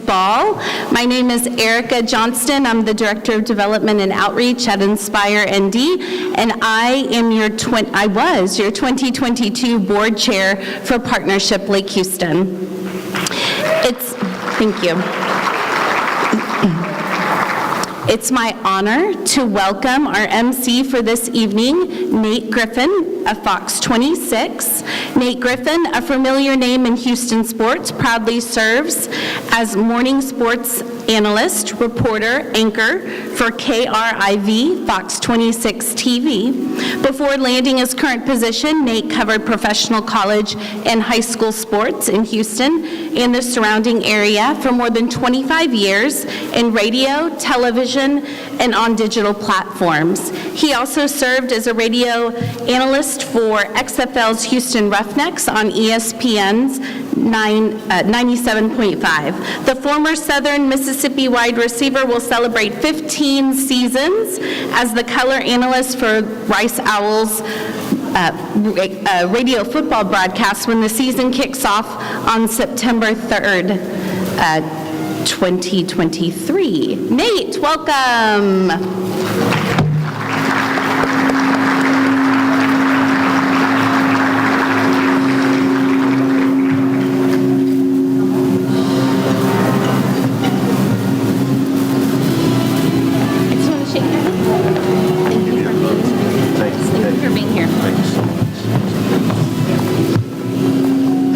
Ball. My name is Erica Johnston. I'm the Director of Development and Outreach at Inspire ND, and I was your 2022 Board Chair for Partnership Lake Houston. Thank you. It's my honor to welcome our MC for this evening, Nate Griffin of Fox 26. Nate Griffin, a familiar name in Houston sports, proudly serves as morning sports analyst, reporter, anchor for KRIV Fox 26 TV. Before landing his current position, Nate covered professional college and high school sports in Houston and the surrounding area for more than 25 years in radio, television, and on digital platforms. He also served as a radio analyst for XFL's Houston Roughnecks on ESPN's 97.5. The former Southern Mississippi wide receiver will celebrate 15 seasons as the color analyst for Rice Owls radio football broadcast when the season kicks off on September 3rd, 2023. Nate, welcome.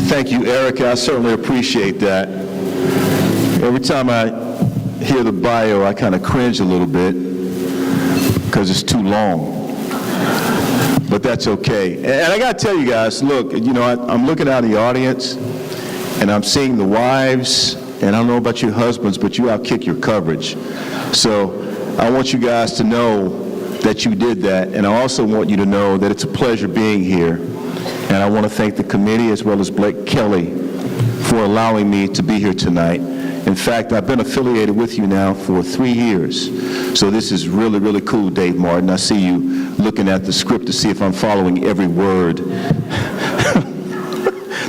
Thank you, Erica. I certainly appreciate that. Every time I hear the bio, I kind of cringe a little bit because it's too long. But that's okay. And I got to tell you guys, look, I'm looking out in the audience, and I'm seeing the wives, and I don't know about your husbands, but you outkick your coverage. So I want you guys to know that you did that, and I also want you to know that it's a pleasure being here. And I want to thank the committee as well as Blake Kelly for allowing me to be here tonight. In fact, I've been affiliated with you now for 3 years. So this is really, really cool, Dave Martin. I see you looking at the script to see if I'm following every word.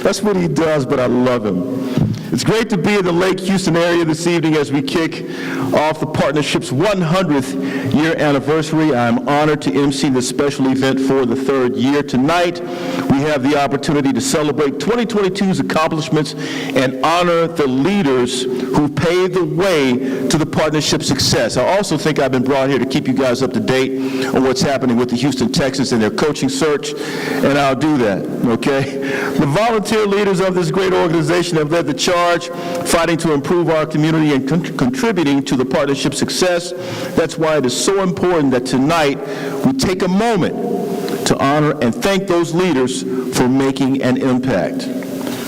That's what he does, but I love him. It's great to be in the Lake Houston area this evening as we kick off the partnership's 100th year anniversary. I'm honored to MC this special event for the 3rd year. Tonight, we have the opportunity to celebrate 2022's accomplishments and honor the leaders who paved the way to the partnership's success. I also think I've been brought here to keep you guys up to date on what's happening with the Houston Texans and their coaching search, and I'll do that, okay? The volunteer leaders of this great organization have led the charge, fighting to improve our community and contributing to the partnership's success. That's why it is so important that tonight we take a moment to honor and thank those leaders for making an impact.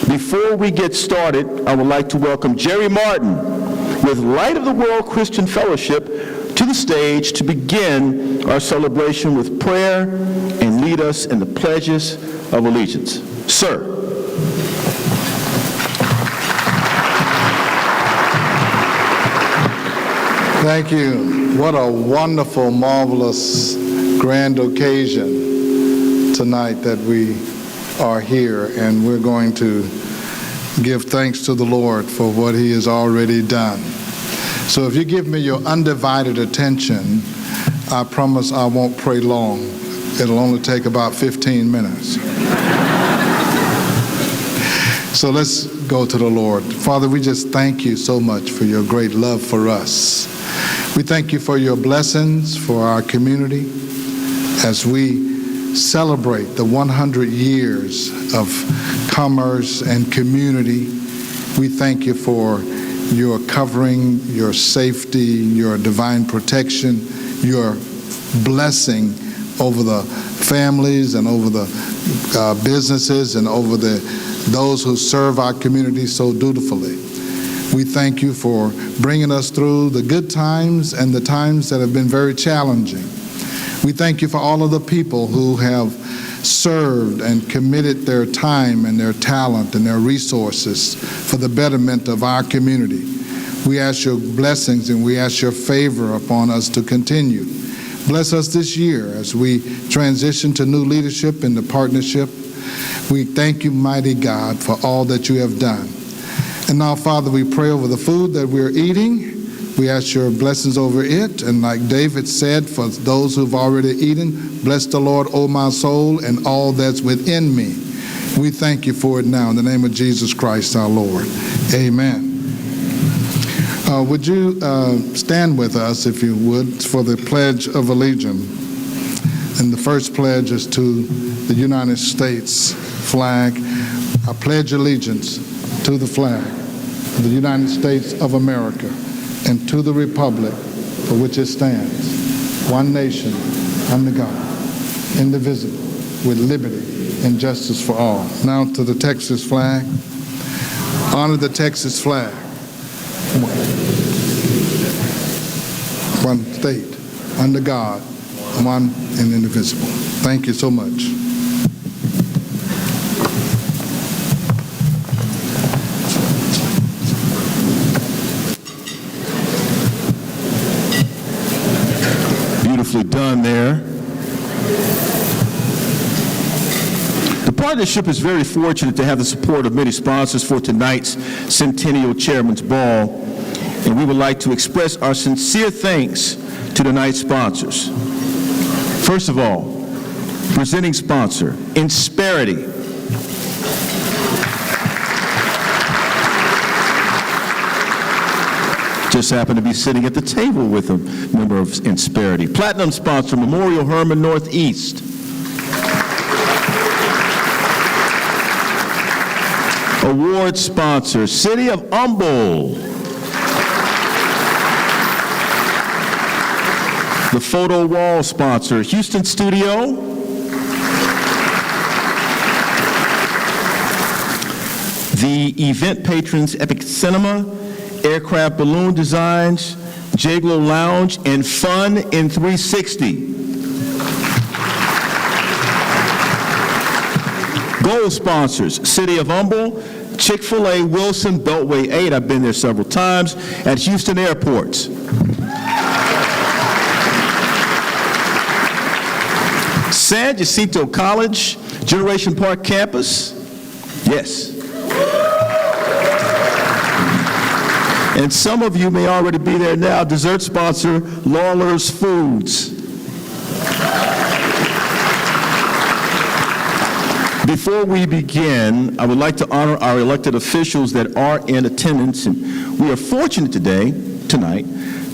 Before we get started, I would like to welcome Jerry Martin with Light of the World Christian Fellowship to the stage to begin our celebration with prayer and lead us in the pledges of allegiance. Sir. Thank you. What a wonderful, marvelous, grand occasion tonight that we are here, and we're going to give thanks to the Lord for what He has already done. So if you give me your undivided attention, I promise I won't pray long. It'll only take about 15 minutes. So let's go to the Lord. Father, we just thank you so much for your great love for us. We thank you for your blessings for our community as we celebrate the 100 years of commerce and community. We thank you for your covering, your safety, your divine protection, your blessing over the families and over the businesses and over those who serve our community so dutifully. We thank you for bringing us through the good times and the times that have been very challenging. We thank you for all of the people who have served and committed their time and their talent and their resources for the betterment of our community. We ask your blessings and we ask your favor upon us to continue. Bless us this year as we transition to new leadership in the partnership. We thank you, mighty God, for all that you have done. And now, Father, we pray over the food that we're eating. We ask your blessings over it. And like David said, for those who've already eaten, bless the Lord, O my soul, and all that's within me. We thank you for it now in the name of Jesus Christ, our Lord. Amen. Would you stand with us, if you would, for the Pledge of Allegiance? And the first pledge is to the United States flag. I pledge allegiance to the flag of the United States of America and to the republic for which it stands, one nation, under God, indivisible, with liberty and justice for all. Now to the Texas flag. Honor the Texas flag. One state, under God, one and indivisible. Thank you so much. Beautifully done there. The partnership is very fortunate to have the support of many sponsors for tonight's Centennial Chairman's Ball, and we would like to express our sincere thanks to tonight's sponsors. First of all, presenting sponsor, Insperity. Just happened to be sitting at the table with a member of Insperity. Platinum sponsor, Memorial Herman Northeast. Award sponsor, City of Humboldt. The photo wall sponsor, Houston Studio. The event patrons, Epic Cinema, Aircraft Balloon Designs, Jaglo Lounge, and Fun in 360. Gold sponsors, City of Humboldt, Chick-fil-A, Wilson, Beltway 8, I've been there several times, at Houston airports. San Jacinto College, Generation Park Campus, yes. And some of you may already be there now. Dessert sponsor, Lawler's Foods. Before we begin, I would like to honor our elected officials that are in attendance. And we are fortunate tonight,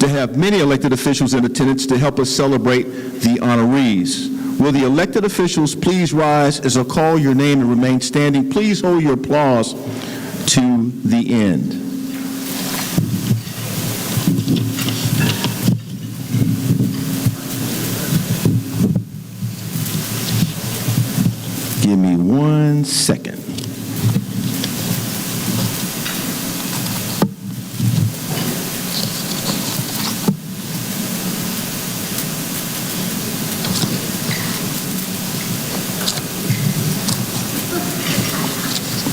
to have many elected officials in attendance to help us celebrate the honorees. Will the elected officials please rise as I call your name and remain standing? Please hold your applause to the end. Give me 1 second.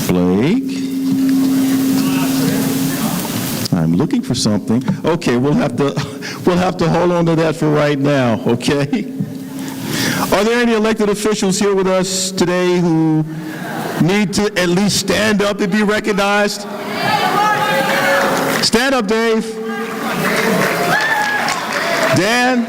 Blake. I'm looking for something. Okay, we'll have to hold on to that for right now, okay? Are there any elected officials here with us today who need to at least stand up and be recognized? Stand up, Dave. Dan.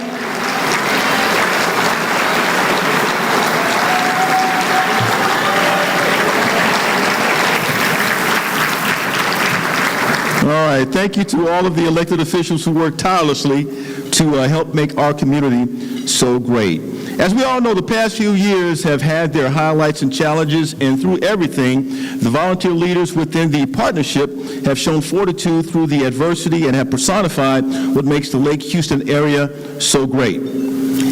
All right, thank you to all of the elected officials who work tirelessly to help make our community so great. As we all know, the past few years have had their highlights and challenges, and through everything, the volunteer leaders within the partnership have shown fortitude through the adversity and have personified what makes the Lake Houston area so great.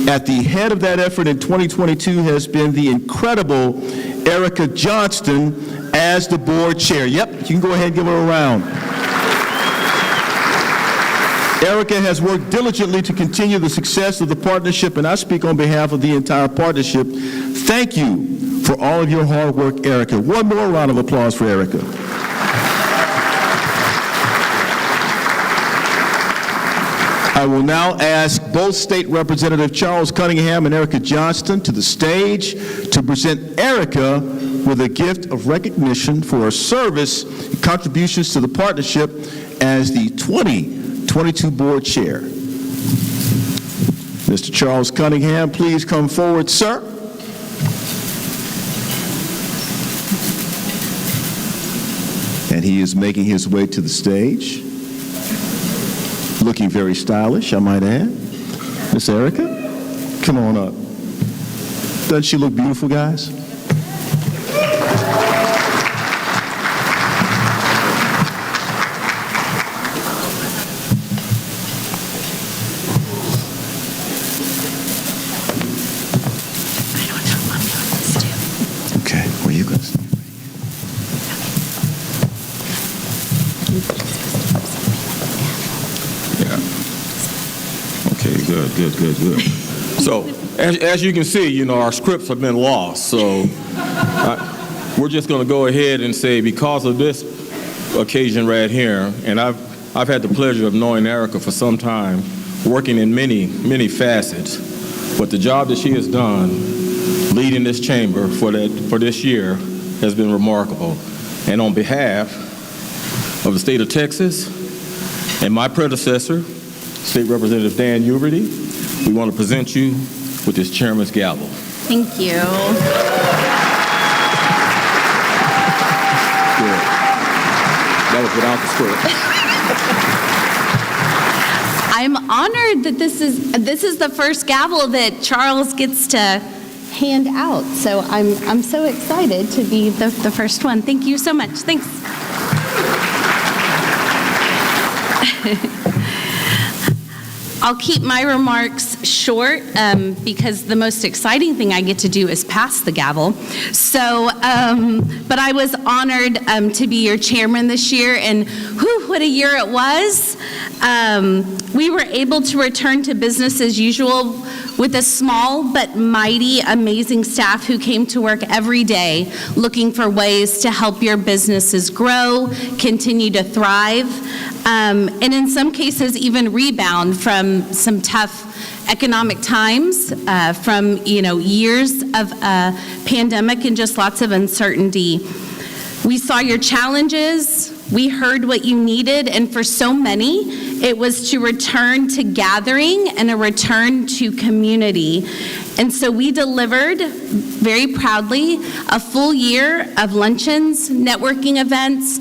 At the head of that effort in 2022 has been the incredible Erica Johnston as the board chair. Yep, you can go ahead and give her a round. Erica has worked diligently to continue the success of the partnership, and I speak on behalf of the entire partnership. Thank you for all of your hard work, Erica. One more round of applause for Erica. I will now ask both State Representative Charles Cunningham and Erica Johnston to the stage to present Erica with a gift of recognition for her service and contributions to the partnership as the 2022 Board Chair. Mr. Charles Cunningham, please come forward, sir. And he is making his way to the stage, looking very stylish, I might add. Miss Erica, come on up. Doesn't she look beautiful, guys? Okay, where you going? Okay, good. So, as you can see, you know, our scripts have been lost. So, we're just going to go ahead and say, because of this occasion right here, and I've had the pleasure of knowing Erica for some time, working in many facets. But the job that she has done, leading this chamber for this year, has been remarkable. And on behalf of the state of Texas and my predecessor, State Representative Dan Huberty, we want to present you with this chairman's gavel. Thank you. Good. That was without the script. I'm honored that this is the first gavel that Charles gets to hand out. So I'm so excited to be the first one. Thank you so much. Thanks. I'll keep my remarks short because the most exciting thing I get to do is pass the gavel. So, but I was honored to be your chairman this year, and whew, what a year it was. We were able to return to business as usual with a small but mighty, amazing staff who came to work every day looking for ways to help your businesses grow, continue to thrive, and in some cases even rebound from some tough economic times, from years of pandemic and just lots of uncertainty. We saw your challenges, we heard what you needed, and for so many, it was to return to gathering and a return to community. And so we delivered, very proudly, a full year of luncheons, networking events,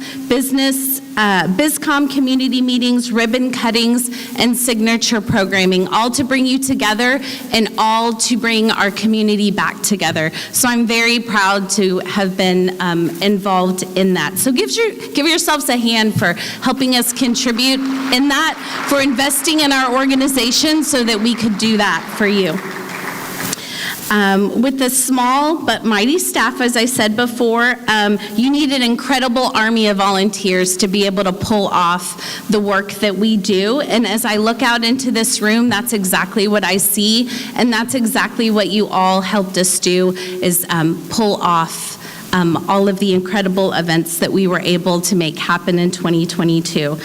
BizCom community meetings, ribbon cuttings, and signature programming, all to bring you together and all to bring our community back together. So I'm very proud to have been involved in that. So give yourselves a hand for helping us contribute in that, for investing in our organization so that we could do that for you. With the small but mighty staff, as I said before, you need an incredible army of volunteers to be able to pull off the work that we do. And as I look out into this room, that's exactly what I see, and that's exactly what you all helped us do, is pull off all of the incredible events that we were able to make happen in 2022.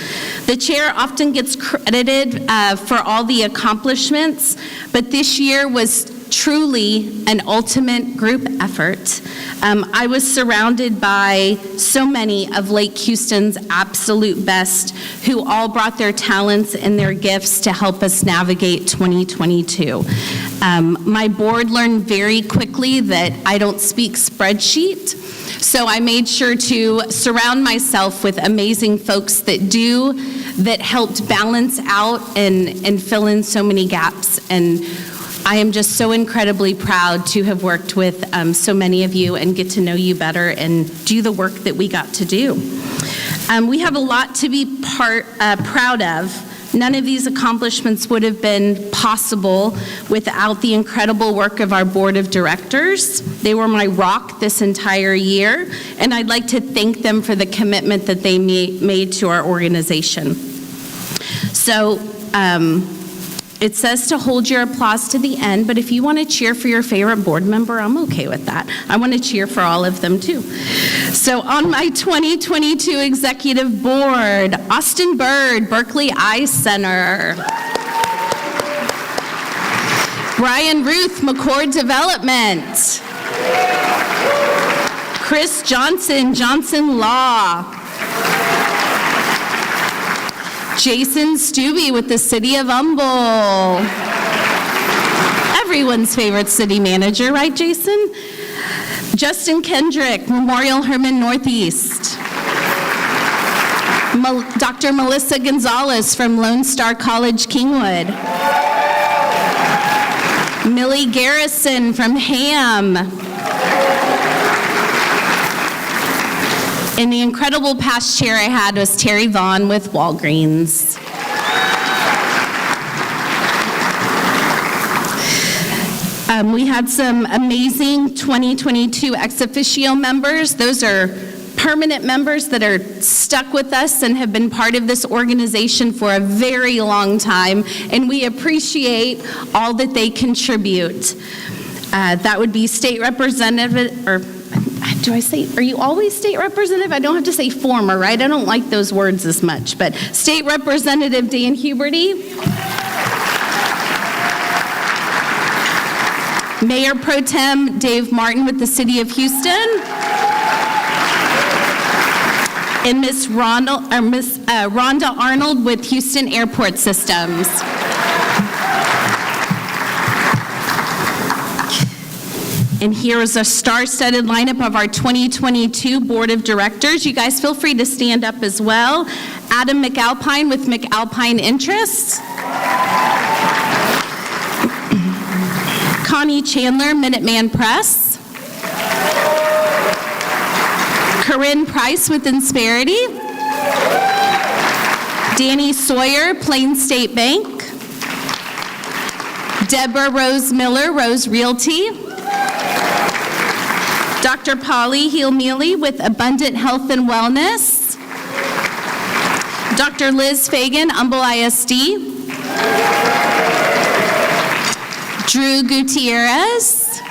The chair often gets credited for all the accomplishments, but this year was truly an ultimate group effort. I was surrounded by so many of Lake Houston's absolute best who all brought their talents and their gifts to help us navigate 2022. My board learned very quickly that I don't speak spreadsheet, so I made sure to surround myself with amazing folks that helped balance out and fill in so many gaps. And I am just so incredibly proud to have worked with so many of you and get to know you better and do the work that we got to do. We have a lot to be proud of. None of these accomplishments would have been possible without the incredible work of our board of directors. They were my rock this entire year, and I'd like to thank them for the commitment that they made to our organization. So, it says to hold your applause to the end, but if you want to cheer for your favorite board member, I'm okay with that. I want to cheer for all of them too. So on my 2022 executive board, Austin Bird, Berkeley Eye Center. Brian Ruth, McCord Development. Chris Johnson, Johnson Law. Jason Stubbe with the City of Humble. Everyone's favorite city manager, right, Jason? Justin Kendrick, Memorial Herman Northeast. Dr. Melissa Gonzalez from Lone Star College, Kingwood. Millie Garrison from Ham. And the incredible past chair I had was Terry Vaughn with Walgreens. We had some amazing 2022 ex officio members. Those are permanent members that are stuck with us and have been part of this organization for a very long time, and we appreciate all that they contribute. That would be State Representative, or do I say, are you always State Representative? I don't have to say former, right? I don't like those words as much, but State Representative Dan Huberty. Mayor Pro Tem Dave Martin with the City of Houston. And Miss Rhonda Arnold with Houston Airport Systems. And here is a star-studded lineup of our 2022 Board of Directors. You guys feel free to stand up as well. Adam McAlpine with McAlpine Interests. Connie Chandler, Minuteman Press. Corinne Price with Insperity. Danny Sawyer, Plain State Bank. Deborah Rose Miller, Rose Realty. Dr. Polly Heel-Mealy with Abundant Health and Wellness. Dr. Liz Fagan, Humble ISD. Drew Gutierrez.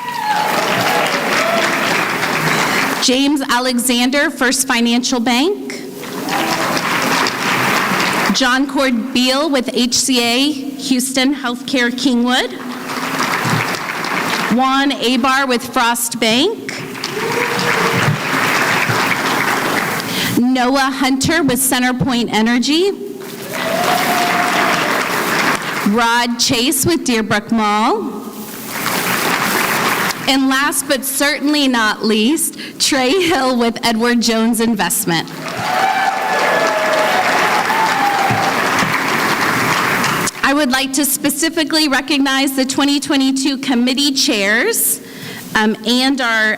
James Alexander, First Financial Bank. John Cord Beal with HCA Houston Healthcare Kingwood. Juan Abar with Frost Bank. Noah Hunter with CenterPoint Energy. Rod Chase with Deerbrook Mall. And last but certainly not least, Trey Hill with Edward Jones Investment. I would like to specifically recognize the 2022 committee chairs and our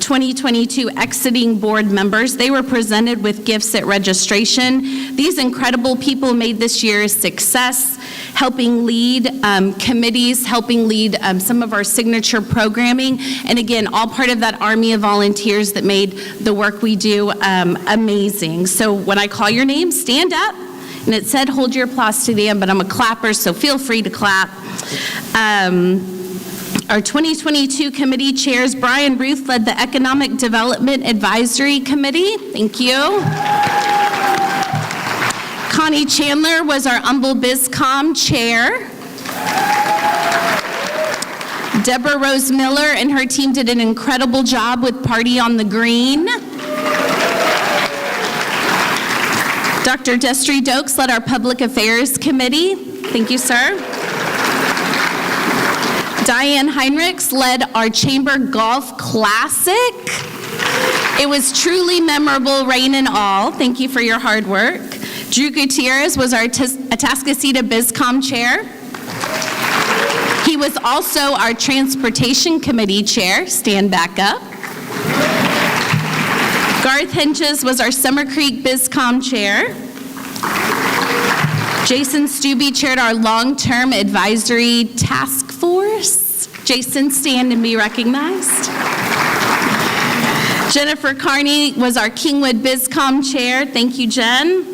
2022 exiting board members. They were presented with gifts at registration. These incredible people made this year a success, helping lead committees, helping lead some of our signature programming, and again, all part of that army of volunteers that made the work we do amazing. So when I call your name, stand up. And it said hold your applause to the end, but I'm a clapper, so feel free to clap. Our 2022 committee chairs, Brian Ruth led the Economic Development Advisory Committee. Thank you. Connie Chandler was our Humble BizCom chair. Deborah Rose Miller and her team did an incredible job with Party on the Green. Dr. Destry Dokes led our Public Affairs Committee. Thank you, sir. Diane Heinrichs led our Chamber Golf Classic. It was truly memorable, rain and all. Thank you for your hard work. Drew Gutierrez was our Atascocita BizCom chair. He was also our Transportation Committee chair. Stand back up. Garth Henches was our Summer Creek BizCom chair. Jason Stubbe chaired our Long-Term Advisory Task Force. Jason, stand and be recognized. Jennifer Carney was our Kingwood BizCom chair. Thank you, Jen.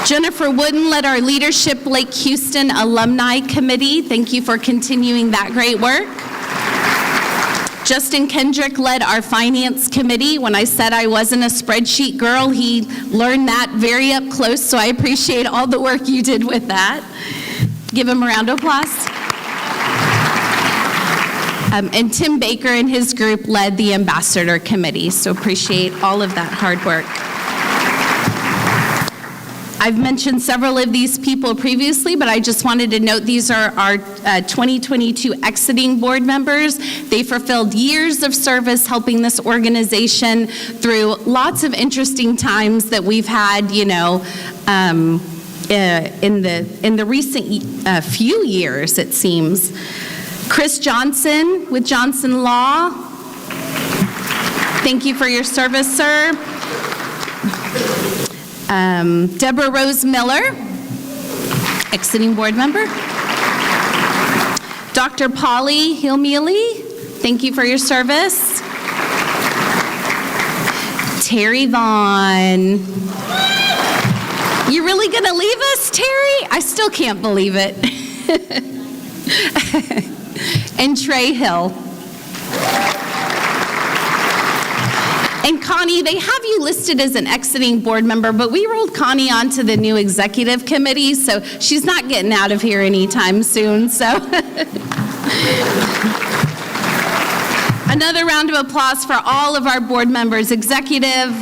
Jennifer Wooden led our Leadership Lake Houston Alumni Committee. Thank you for continuing that great work. Justin Kendrick led our Finance Committee. When I said I wasn't a spreadsheet girl, he learned that very up close, so I appreciate all the work you did with that. Give him a round of applause. And Tim Baker and his group led the ambassador committee, so appreciate all of that hard work. I've mentioned several of these people previously, but I just wanted to note these are our 2022 exiting board members. They fulfilled years of service helping this organization through lots of interesting times that we've had, in the recent few years, it seems. Chris Johnson with Johnson Law. Thank you for your service, sir. Deborah Rose Miller, exiting board member. Dr. Polly Hillmealy, thank you for your service. Terry Vaughn. You really gonna leave us, Terry? I still can't believe it. And Trey Hill. And Connie, they have you listed as an exiting board member, but we rolled Connie onto the new executive committee, so she's not getting out of here anytime soon, so. Another round of applause for all of our board members, executive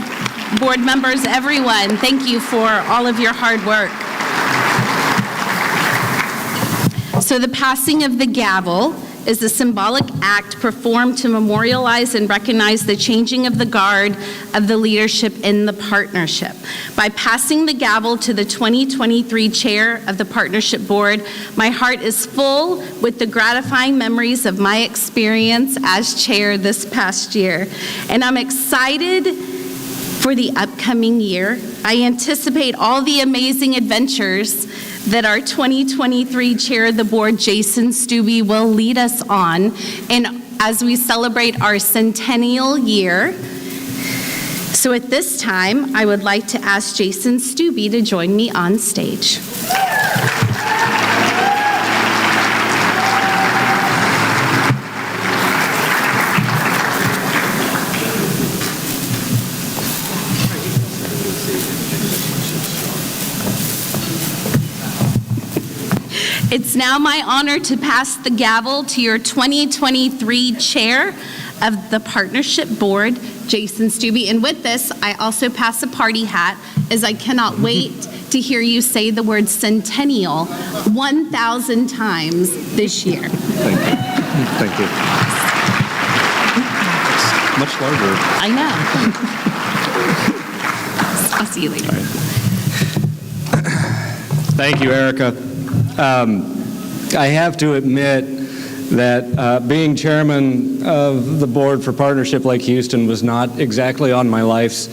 board members, everyone. Thank you for all of your hard work. So the passing of the gavel is a symbolic act performed to memorialize and recognize the changing of the guard of the leadership in the partnership. By passing the gavel to the 2023 chair of the partnership board, my heart is full with the gratifying memories of my experience as chair this past year. And I'm excited for the upcoming year. I anticipate all the amazing adventures that our 2023 chair of the board, Jason Stubbe, will lead us on, and as we celebrate our centennial year. So at this time, I would like to ask Jason Stubbe to join me on stage. It's now my honor to pass the gavel to your 2023 chair of the partnership board, Jason Stubbe. And with this, I also pass a party hat, as I cannot wait to hear you say the word centennial 1,000 times this year. Thank you. Thank you. It's much larger. I know. I'll see you later. Thank you, Erica. I have to admit that being chairman of the board for Partnership Lake Houston was not exactly on my life's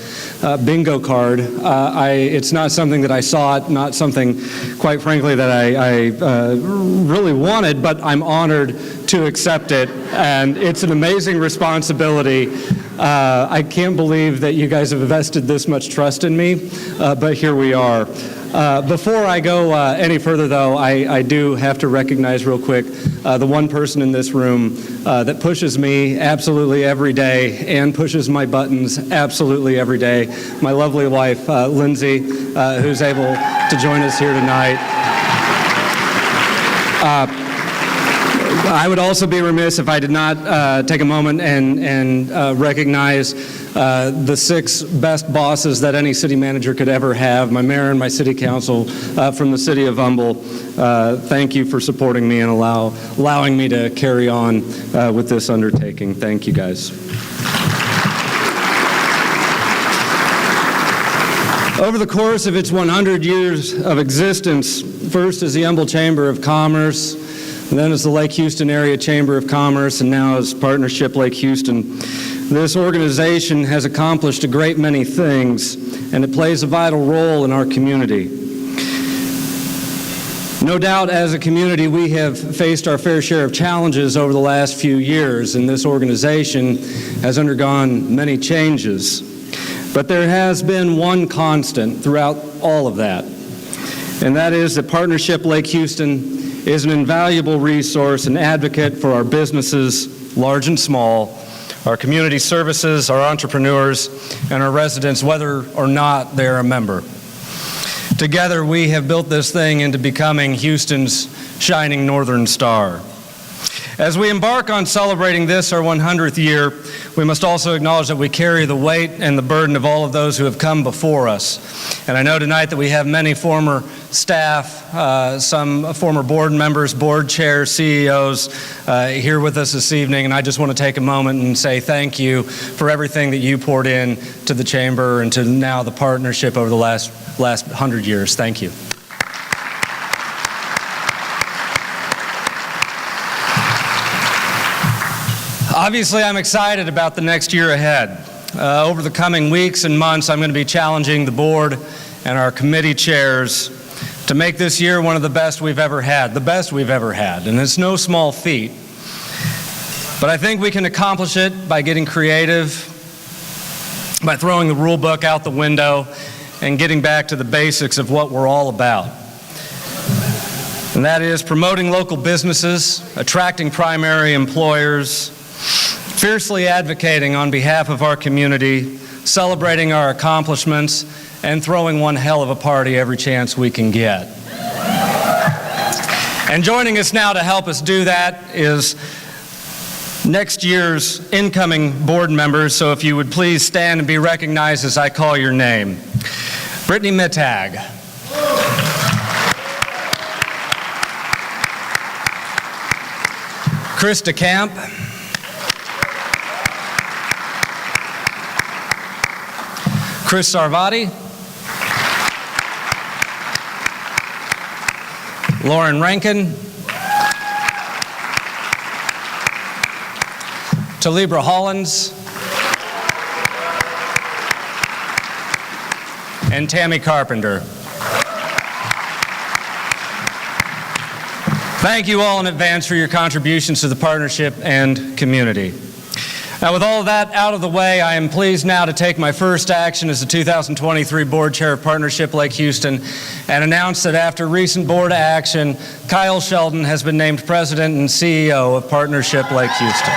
bingo card. It's not something that I sought, not something, quite frankly, that I really wanted, but I'm honored to accept it, and it's an amazing responsibility. I can't believe that you guys have invested this much trust in me, but here we are. Before I go any further, though, I do have to recognize real quick the one person in this room that pushes me absolutely every day and pushes my buttons absolutely every day, my lovely wife, Lindsay, who's able to join us here tonight. I would also be remiss if I did not take a moment and recognize the 6 best bosses that any city manager could ever have, my mayor and my city council from the city of Humble. Thank you for supporting me and allowing me to carry on with this undertaking. Thank you, guys. Over the course of its 100 years of existence, first as the Humble Chamber of Commerce, then as the Lake Houston Area Chamber of Commerce, and now as Partnership Lake Houston, this organization has accomplished a great many things, and it plays a vital role in our community. No doubt, as a community, we have faced our fair share of challenges over the last few years, and this organization has undergone many changes. But there has been one constant throughout all of that, and that is that Partnership Lake Houston is an invaluable resource and advocate for our businesses, large and small, our community services, our entrepreneurs, and our residents, whether or not they're a member. Together, we have built this thing into becoming Houston's shining northern star. As we embark on celebrating this, our 100th year, we must also acknowledge that we carry the weight and the burden of all of those who have come before us. And I know tonight that we have many former staff, some former board members, board chairs, CEOs here with us this evening, and I just want to take a moment and say thank you for everything that you poured in to the Chamber and to now the partnership over the last 100 years. Thank you. Obviously, I'm excited about the next year ahead. Over the coming weeks and months, I'm going to be challenging the board and our committee chairs to make this year one of the best we've ever had, the best we've ever had. And it's no small feat. But I think we can accomplish it by getting creative, by throwing the rule book out the window, and getting back to the basics of what we're all about. And that is promoting local businesses, attracting primary employers, fiercely advocating on behalf of our community, celebrating our accomplishments, and throwing one hell of a party every chance we can get. And joining us now to help us do that is next year's incoming board members, so if you would please stand and be recognized as I call your name. Brittany Mittag. Chris DeCamp. Chris Sarvati. Lauren Rankin. Talibra Hollins. And Tammy Carpenter. Thank you all in advance for your contributions to the partnership and community. Now, with all of that out of the way, I am pleased now to take my first action as the 2023 Board Chair of Partnership Lake Houston and announce that after recent board action, Kyle Sheldon has been named President and CEO of Partnership Lake Houston.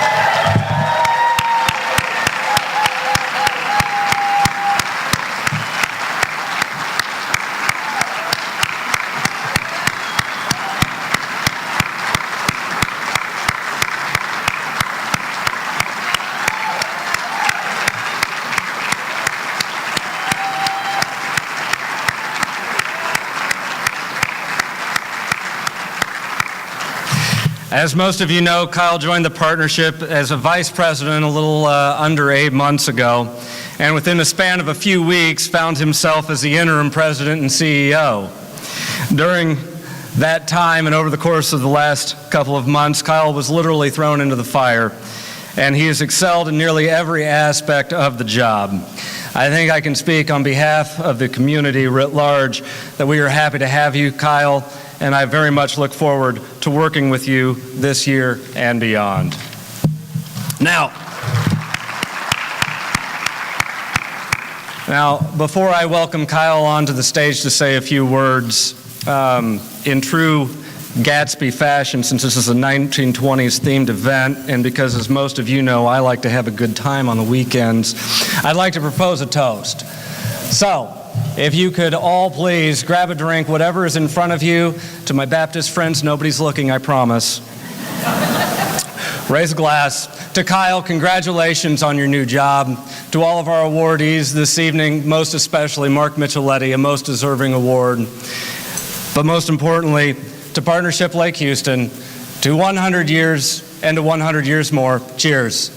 As most of you know, Kyle joined the partnership as a vice president a little under 8 months ago, and within the span of a few weeks found himself as the interim president and CEO. During that time and over the course of the last couple of months, Kyle was literally thrown into the fire, and he has excelled in nearly every aspect of the job. I think I can speak on behalf of the community writ large that we are happy to have you, Kyle, and I very much look forward to working with you this year and beyond. Now, before I welcome Kyle onto the stage to say a few words, in true Gatsby fashion, since this is a 1920s themed event, and because, as most of you know, I like to have a good time on the weekends, I'd like to propose a toast. So, if you could all please grab a drink, whatever is in front of you. To my Baptist friends, nobody's looking, I promise. Raise a glass. To Kyle, congratulations on your new job. To all of our awardees this evening, most especially Mark Micheletti, a most deserving award. But most importantly, to Partnership Lake Houston, to 100 years and to 100 years more. Cheers.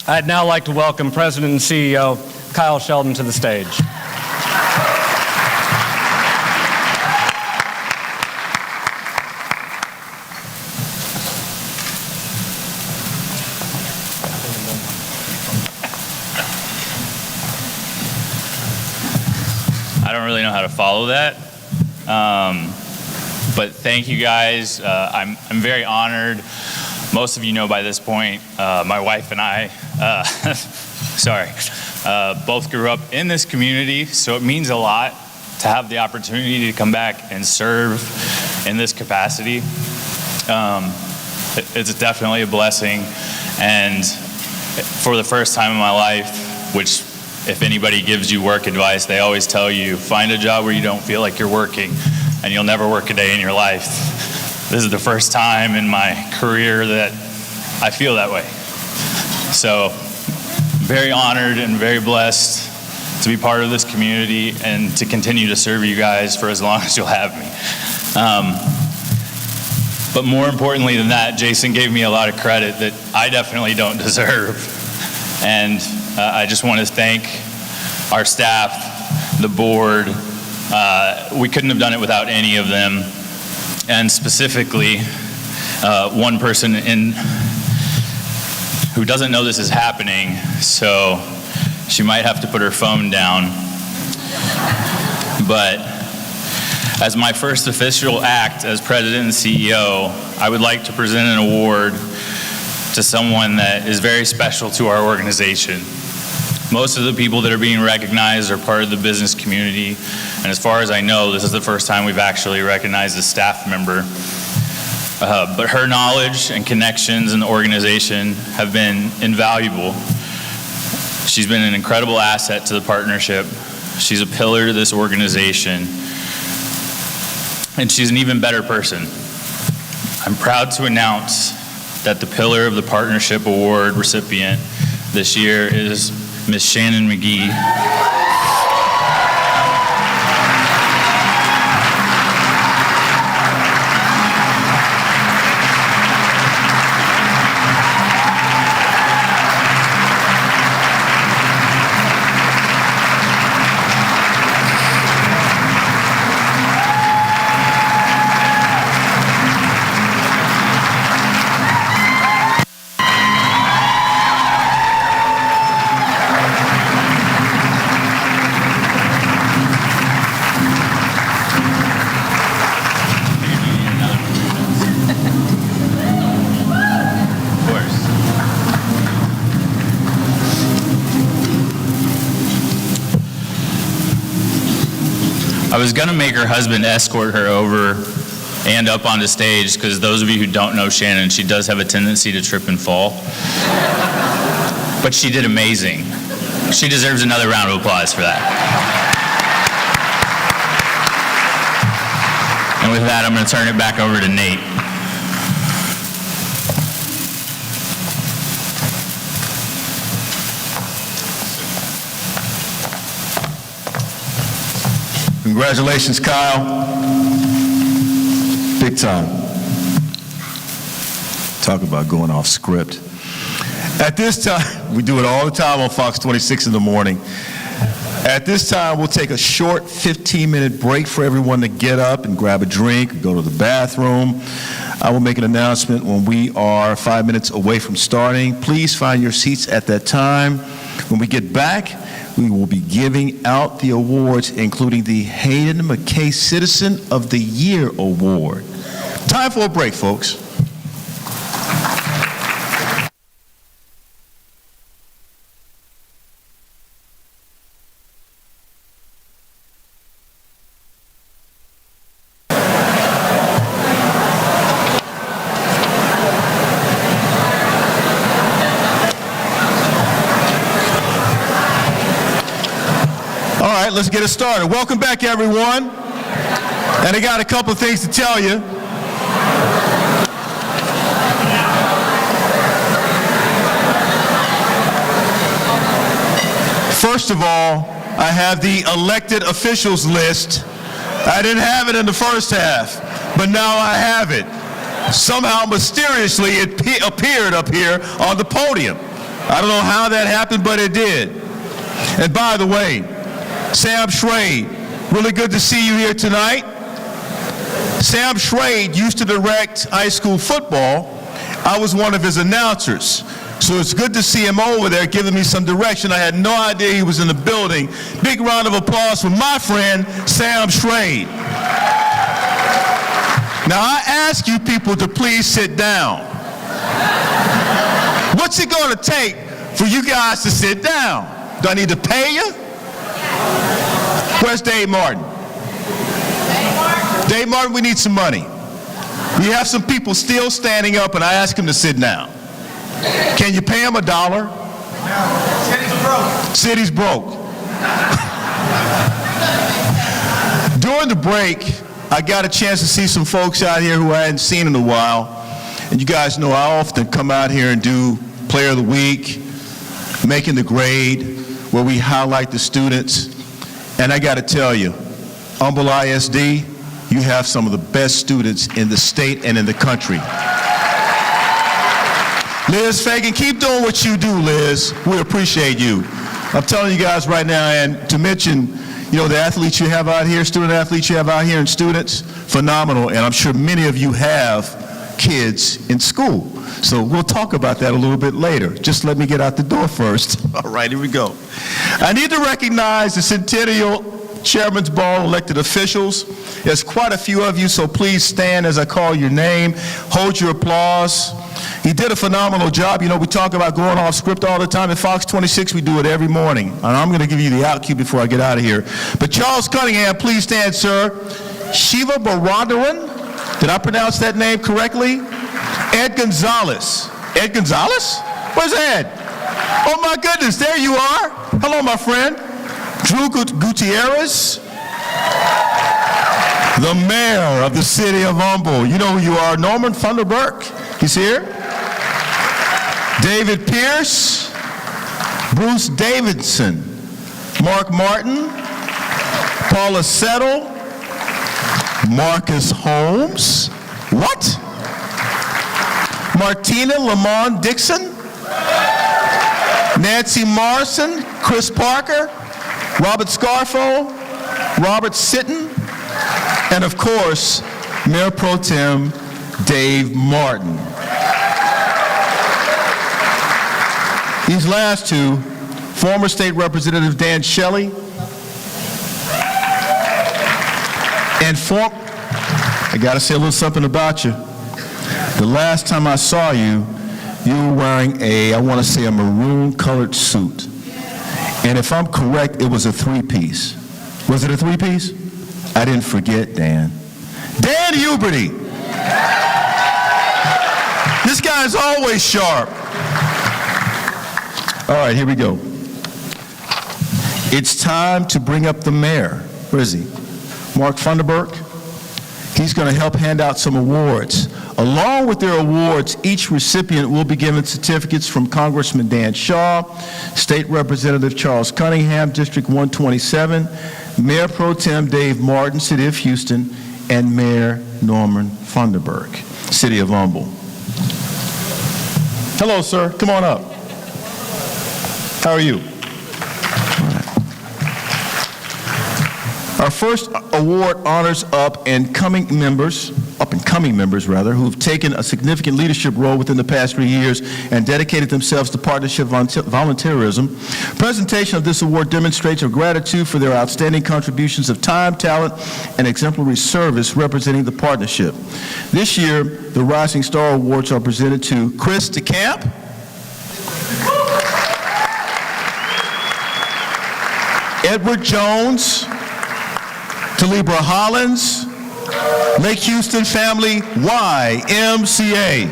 I'd now like to welcome President and CEO Kyle Sheldon to the stage. I don't really know how to follow that, but thank you guys. I'm very honored. Most of you know by this point, my wife and I, both grew up in this community, so it means a lot to have the opportunity to come back and serve in this capacity. It's definitely a blessing, and for the first time in my life, which if anybody gives you work advice, they always tell you, find a job where you don't feel like you're working, and you'll never work a day in your life. this is the first time in my career that I feel that way. So, very honored and very blessed to be part of this community and to continue to serve you guys for as long as you'll have me. But more importantly than that, Jason gave me a lot of credit that I definitely don't deserve. And I just want to thank our staff, the board. We couldn't have done it without any of them. And specifically, one person who doesn't know this is happening, so she might have to put her phone down. But as my first official act as president and CEO, I would like to present an award to someone that is very special to our organization. Most of the people that are being recognized are part of the business community, and as far as I know, this is the first time we've actually recognized a staff member. But her knowledge and connections in the organization have been invaluable. She's been an incredible asset to the partnership. She's a pillar to this organization, and she's an even better person. I'm proud to announce that the Pillar of the Partnership Award recipient this year is Ms. Shannon McGee. I was gonna make her husband escort her over and up onto stage, because those of you who don't know Shannon, she does have a tendency to trip and fall. But she did amazing. She deserves another round of applause for that. And with that, I'm gonna turn it back over to Nate. Congratulations, Kyle. Big time. Talk about going off script. At this time, we do it all the time on Fox 26 in the morning. At this time, we'll take a short 15-minute break for everyone to get up and grab a drink, go to the bathroom. I will make an announcement when we are 5 minutes away from starting. Please find your seats at that time. When we get back, we will be giving out the awards, including the Hayden McKay Citizen of the Year Award. Time for a break, folks. Let's get it started. Welcome back, everyone. And I got a couple of things to tell you. First of all, I have the elected officials list. I didn't have it in the first half, but now I have it. Somehow, mysteriously, it appeared up here on the podium. I don't know how that happened, but it did. And by the way, Sam Schrade, really good to see you here tonight. Sam Schrade used to direct high school football. I was one of his announcers. So it's good to see him over there giving me some direction. I had no idea he was in the building. Big round of applause for my friend, Sam Schrade. Now I ask you people to please sit down. What's it going to take for you guys to sit down? Do I need to pay you? Where's Dave Martin? Dave Martin, we need some money. We have some people still standing up, and I ask them to sit down. Can you pay them $1? City's broke. City's broke. During the break, I got a chance to see some folks out here who I hadn't seen in a while. And you guys know I often come out here and do Player of the Week, Making the Grade, where we highlight the students. And I got to tell you, Humble ISD, you have some of the best students in the state and in the country. Liz Fagan, keep doing what you do, Liz. We appreciate you. I'm telling you guys right now, and to mention, you know, the athletes you have out here, student athletes you have out here, and students, phenomenal. And I'm sure many of you have kids in school. So we'll talk about that a little bit later. Just let me get out the door first. All right, here we go. I need to recognize the Centennial Chairman's Ball elected officials. There's quite a few of you, so please stand as I call your name. Hold your applause. He did a phenomenal job. You know, we talk about going off script all the time. At Fox 26, we do it every morning. And I'm going to give you the out cue before I get out of here. But Charles Cunningham, please stand, sir. Shiva Barandaran, did I pronounce that name correctly? Ed Gonzalez. Ed Gonzalez? Where's Ed? Oh, my goodness, there you are. Hello, my friend. Drew Gutierrez, the mayor of the city of Humble. You know who you are. Norman Thunderberg, he's here. David Pierce, Bruce Davidson, Mark Martin, Paula Settle, Marcus Holmes, what? Martina Lamont Dixon, Nancy Morrison, Chris Parker, Robert Scarfo, Robert Sitton, and of course, Mayor Pro Tem Dave Martin. These last two, former State Representative Dan Shelley and I got to say a little something about you. The last time I saw you, you were wearing I want to say a maroon-colored suit. And if I'm correct, it was a three-piece. Was it a three-piece? I didn't forget, Dan. Dan Huberty. This guy's always sharp. All right, here we go. It's time to bring up the mayor. Where is he? Mark Thunderberg. He's going to help hand out some awards. Along with their awards, each recipient will be given certificates from Congressman Dan Shaw, State Representative Charles Cunningham, District 127, Mayor Pro Tem Dave Martin, City of Houston, and Mayor Norman Thunderberg, City of Humble. Hello, sir. Come on up. How are you? Our first award honors up and coming members, who've taken a significant leadership role within the past 3 years and dedicated themselves to partnership volunteerism. Presentation of this award demonstrates our gratitude for their outstanding contributions of time, talent, and exemplary service representing the partnership. This year, the Rising Star Awards are presented to Chris DeCamp, Edward Jones, Talibra Hollins, Lake Houston Family YMCA.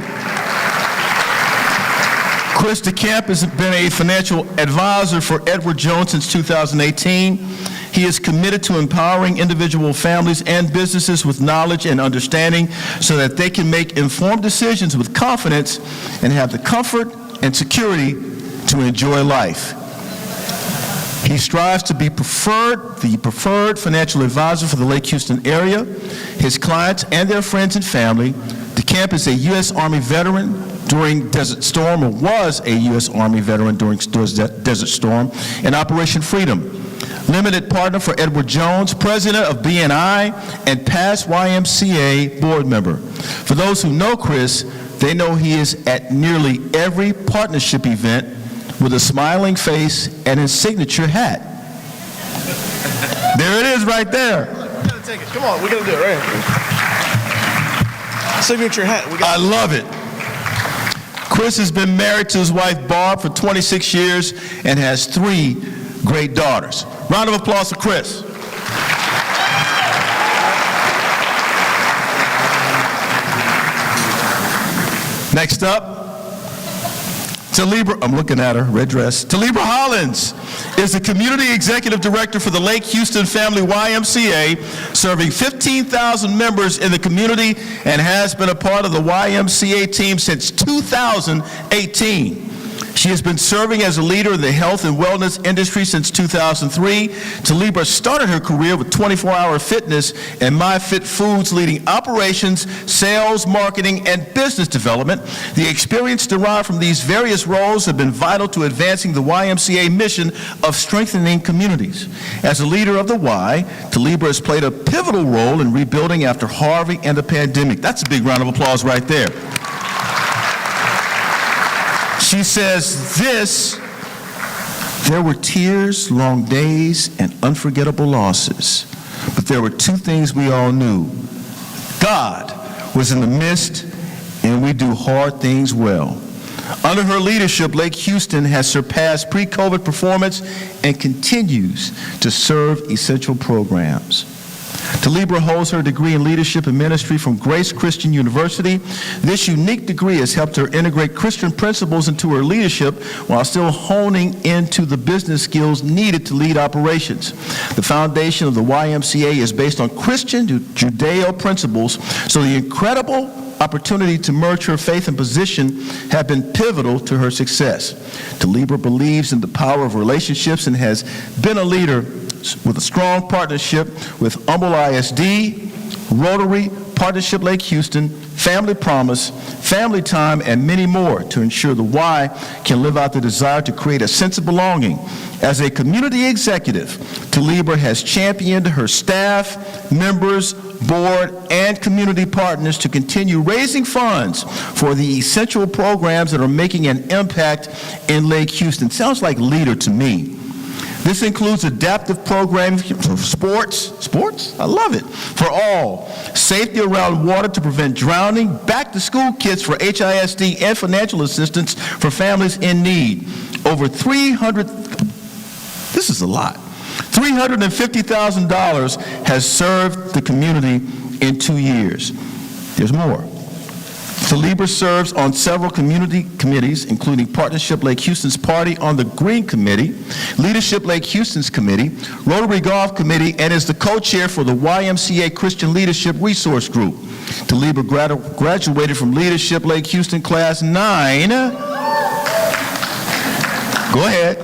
Chris DeCamp has been a financial advisor for Edward Jones since 2018. He is committed to empowering individual families and businesses with knowledge and understanding so that they can make informed decisions with confidence and have the comfort and security to enjoy life. He strives to be the preferred financial advisor for the Lake Houston area, his clients, and their friends and family. DeCamp is a U.S. Army veteran during Desert Storm, or was a U.S. Army veteran during Desert Storm, and Operation Freedom. Limited partner for Edward Jones, president of BNI, and past YMCA board member. For those who know Chris, they know he is at nearly every partnership event with a smiling face and his signature hat. There it is right there. We gotta take it. Come on, we're gonna do it right here. Signature hat. I love it. Chris has been married to his wife Barb for 26 years and has 3 great daughters. Round of applause for Chris. Next up, Talibra, I'm looking at her, red dress. Talibra Hollins is the Community Executive Director for the Lake Houston Family YMCA, serving 15,000 members in the community and has been a part of the YMCA team since 2018. She has been serving as a leader in the health and wellness industry since 2003. Talibra started her career with 24-Hour Fitness and MyFit Foods, leading operations, sales, marketing, and business development. The experience derived from these various roles have been vital to advancing the YMCA mission of strengthening communities. As a leader of the Y, Talibra has played a pivotal role in rebuilding after Harvey and the pandemic. That's a big round of applause right there. She says there were tears, long days, and unforgettable losses. But there were two things we all knew. God was in the midst, and we do hard things well. Under her leadership, Lake Houston has surpassed pre-COVID performance and continues to serve essential programs. Talibra holds her degree in leadership and ministry from Grace Christian University. This unique degree has helped her integrate Christian principles into her leadership while still honing into the business skills needed to lead operations. The foundation of the YMCA is based on Christian Judeo principles, so the incredible opportunity to merge her faith and position have been pivotal to her success. Talibra believes in the power of relationships and has been a leader with a strong partnership with Humble ISD, Rotary, Partnership Lake Houston, Family Promise, Family Time, and many more to ensure the Y can live out the desire to create a sense of belonging. As a community executive, Talibra has championed her staff, members, board, and community partners to continue raising funds for the essential programs that are making an impact in Lake Houston. Sounds like leader to me. This includes adaptive programming for sports, I love it, for all, safety around water to prevent drowning, back-to-school kits for HISD, and financial assistance for families in need. Over this is a lot, $350,000 has served the community in 2 years. There's more. Talibra serves on several community committees, including Partnership Lake Houston's Party on the Green Committee, Leadership Lake Houston's Committee, Rotary Golf Committee, and is the co-chair for the YMCA Christian Leadership Resource Group. Talibra graduated from Leadership Lake Houston Class 9. Go ahead.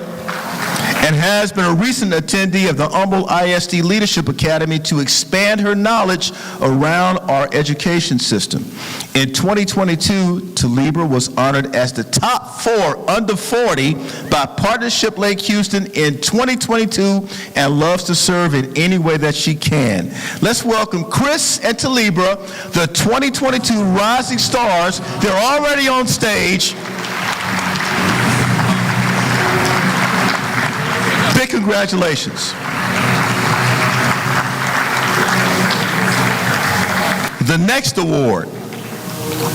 And has been a recent attendee of the Humble ISD Leadership Academy to expand her knowledge around our education system. In 2022, Talibra was honored as the top 4 under 40 by Partnership Lake Houston in 2022 and loves to serve in any way that she can. Let's welcome Chris and Talibra, the 2022 Rising Stars. They're already on stage. Big congratulations. The next award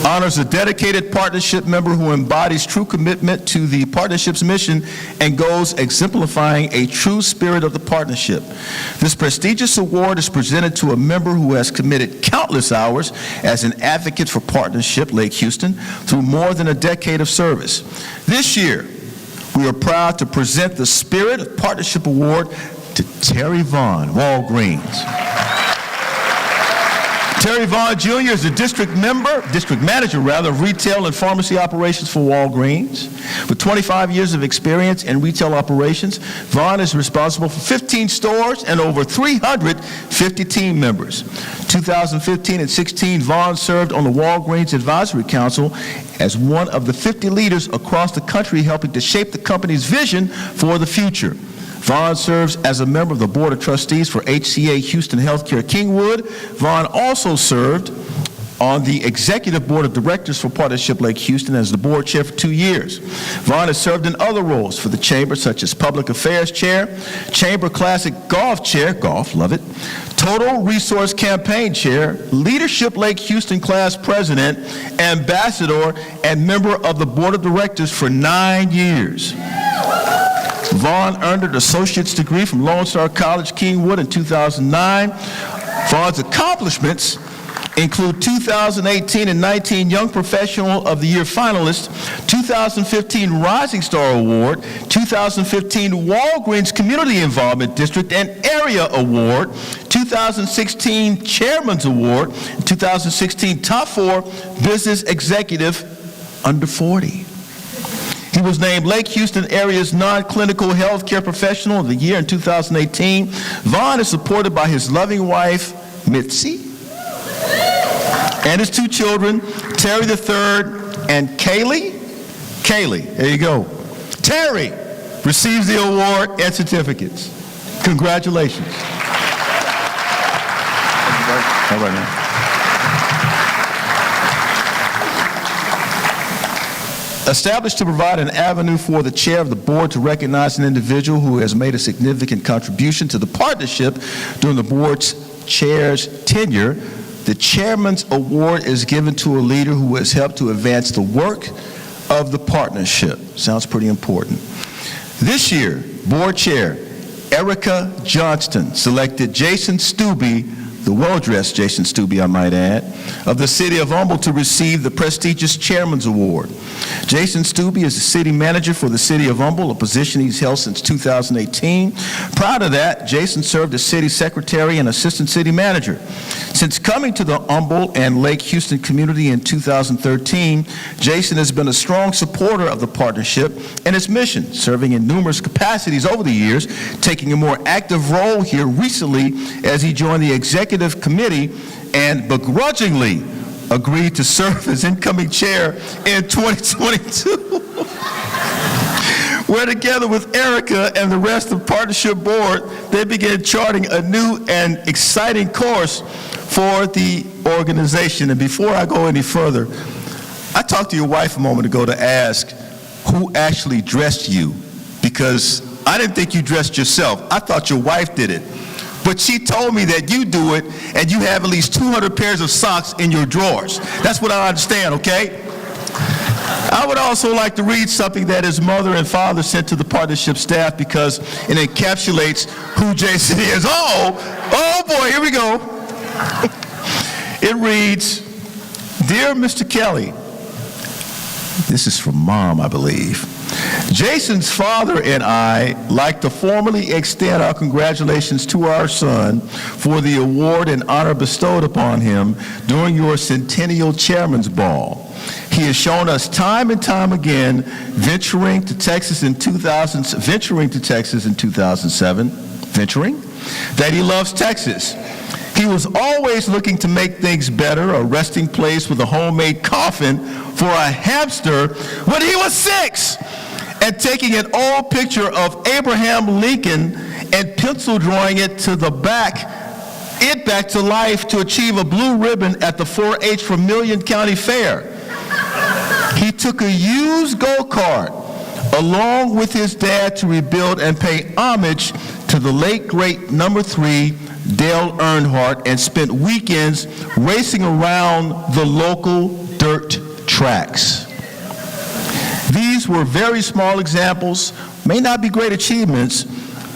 honors a dedicated partnership member who embodies true commitment to the partnership's mission and goals, exemplifying a true spirit of the partnership. This prestigious award is presented to a member who has committed countless hours as an advocate for Partnership Lake Houston through more than a decade of service. This year, we are proud to present the Spirit of Partnership Award to Terry Vaughn, Walgreens. Terry Vaughn Jr. is the district manager of retail and pharmacy operations for Walgreens. With 25 years of experience in retail operations, Vaughn is responsible for 15 stores and over 350 team members. 2015 and 16, Vaughn served on the Walgreens Advisory Council as one of the 50 leaders across the country helping to shape the company's vision for the future. Vaughn serves as a member of the Board of Trustees for HCA Houston Healthcare Kingwood. Vaughn also served on the Executive Board of Directors for Partnership Lake Houston as the board chair for 2 years. Vaughn has served in other roles for the Chamber, such as Public Affairs Chair, Chamber Classic Golf Chair, golf, love it, Total Resource Campaign Chair, Leadership Lake Houston Class President, Ambassador, and member of the Board of Directors for 9 years. Vaughn earned an associate's degree from Lone Star College, Kingwood in 2009. Vaughn's accomplishments include 2018 and 19 Young Professional of the Year finalists, 2015 Rising Star Award, 2015 Walgreens Community Involvement District and Area Award, 2016 Chairman's Award, 2016 Top 4 Business Executive Under 40. He was named Lake Houston Area's Non-Clinical Healthcare Professional of the Year in 2018. Vaughn is supported by his loving wife, Mitzi, and his 2 children, Terry III and Kaylee. Kaylee, there you go. Terry receives the award and certificates. Congratulations. All right, man. Established to provide an avenue for the chair of the board to recognize an individual who has made a significant contribution to the partnership during the board's chair's tenure, the Chairman's Award is given to a leader who has helped to advance the work of the partnership. Sounds pretty important. This year, board chair Erica Johnston selected Jason Stubbe, the well-dressed Jason Stubbe, I might add, of the city of Humble to receive the prestigious Chairman's Award. Jason Stubbe is the city manager for the city of Humble, a position he's held since 2018. Prior to that, Jason served as city secretary and assistant city manager. Since coming to the Humble and Lake Houston community in 2013, Jason has been a strong supporter of the partnership and its mission, serving in numerous capacities over the years, taking a more active role here recently as he joined the executive committee and begrudgingly agreed to serve as incoming chair in 2022. Where together with Erica and the rest of the partnership board, they began charting a new and exciting course for the organization. And before I go any further, I talked to your wife a moment ago to ask who actually dressed you, because I didn't think you dressed yourself. I thought your wife did it. But she told me that you do it, and you have at least 200 pairs of socks in your drawers. That's what I understand, okay? I would also like to read something that his mother and father sent to the partnership staff because it encapsulates who Jason is. Oh boy, here we go. It reads, "Dear Mr. Kelly," this is from Mom, I believe. "Jason's father and I like to formally extend our congratulations to our son for the award and honor bestowed upon him during your Centennial Chairman's Ball. He has shown us time and time again, venturing to Texas in 2007, that he loves Texas. He was always looking to make things better, a resting place with a homemade coffin for a hamster when he was 6, and taking an old picture of Abraham Lincoln and pencil drawing it back to life to achieve a blue ribbon at the 4-H Vermilion County Fair. He took a used go-kart along with his dad to rebuild and pay homage to the late great number 3 Dale Earnhardt and spent weekends racing around the local dirt tracks. These were very small examples, may not be great achievements,